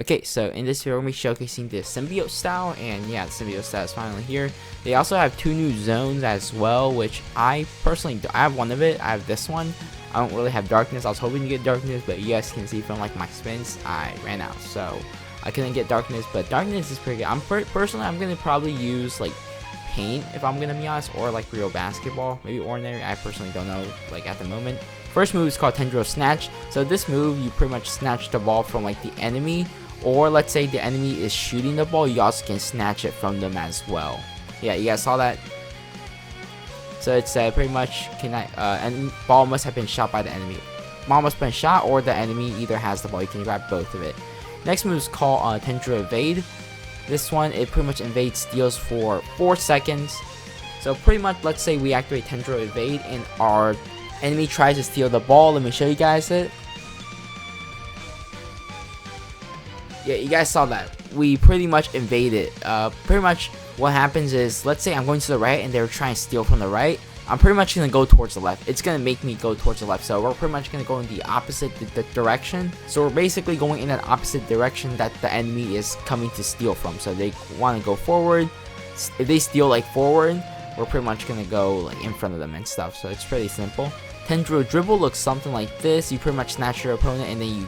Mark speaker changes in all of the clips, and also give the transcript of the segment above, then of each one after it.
Speaker 1: Okay, so in this video, we're going to be showcasing the Symbiote style, and yeah, the Symbiote style is finally here. They also have 2 new zones as well, which I personally I have one of it. I have this one. I don't really have darkness. I was hoping to get darkness, but you guys can see from like my spins, I ran out, so I couldn't get darkness. But darkness is pretty good. Personally, I'm gonna probably use like paint if I'm gonna be honest, or like real basketball, maybe ordinary. I personally don't know like at the moment. First move is called Tendril Snatch. So this move, you pretty much snatch the ball from like the enemy, or let's say the enemy is shooting the ball, you also can snatch it from them as well. Yeah, you guys saw that. So it's pretty much and ball must have been shot by the enemy. Ball must have been shot, or the enemy either has the ball. You can grab both of it. Next move is called Tendril Evade. This one, it pretty much invades steals for 4 seconds. So pretty much, let's say we activate Tendril Evade and our enemy tries to steal the ball. Let me show you guys it. Yeah, you guys saw that. We pretty much invaded. Pretty much what happens is, let's say I'm going to the right and they're trying to steal from the right. I'm pretty much going to go towards the left. It's going to make me go towards the left. So we're pretty much going to go in the opposite direction. So we're basically going in that opposite direction that the enemy is coming to steal from. So they want to go forward. If they steal like forward, we're pretty much going to go like in front of them and stuff. So it's pretty simple. Tendril Dribble looks something like this. You pretty much snatch your opponent and then you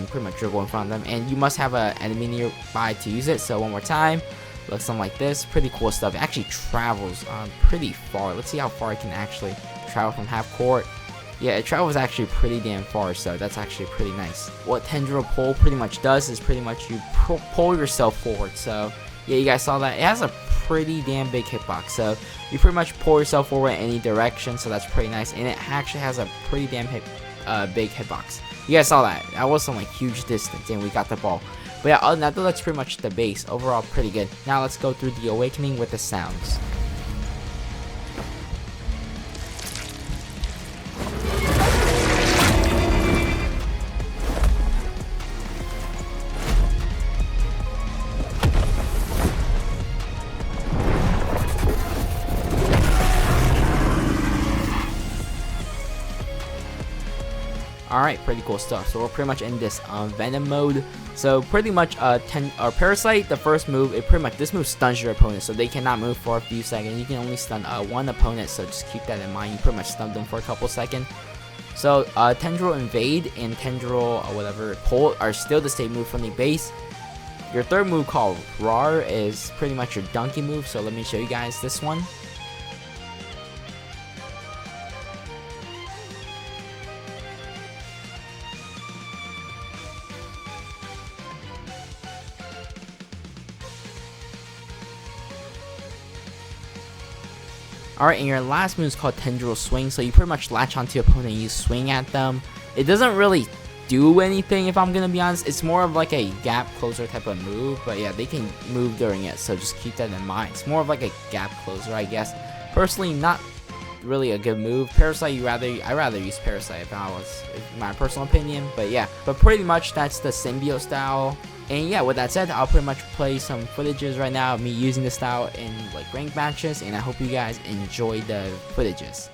Speaker 1: pretty much dribble in front of them, and you must have an enemy nearby to use it. So one more time, looks something like this. Pretty cool stuff. It actually travels pretty far. Let's see how far it can actually travel from half court. Yeah, it travels actually pretty damn far, so that's actually pretty nice. What Tendril Pull pretty much does is pretty much you pull yourself forward. So yeah, you guys saw that. It has a pretty damn big hitbox, so you pretty much pull yourself forward in any direction, so that's pretty nice. And it actually has a pretty damn big hitbox. You guys saw that. That was some like huge distance and we got the ball. But yeah, other than that, that's pretty much the base. Overall, pretty good. Now let's go through the awakening with the sounds. Alright, pretty cool stuff. So we're pretty much in this Venom mode. So pretty much Parasite, the first move, this move stuns your opponent, so they cannot move for a few seconds. You can only stun one opponent, so just keep that in mind. You pretty much stun them for a couple seconds. So Tendril Invade and Tendril Pull are still the same move from the base. Your third move called Roar is pretty much your donkey move, so let me show you guys this one. Alright, and your last move is called Tendril Swing, so you pretty much latch onto your opponent and you swing at them. It doesn't really do anything, if I'm gonna be honest. It's more of like a gap closer type of move, but yeah, they can move during it, so just keep that in mind. It's more of like a gap closer, I guess. Personally, not really a good move. Parasite, I rather use Parasite if I was, in my personal opinion, but yeah. But pretty much that's the Symbiote style. And yeah, with that said, I'll pretty much play some footages right now of me using this style in like ranked matches, and I hope you guys enjoy the footages.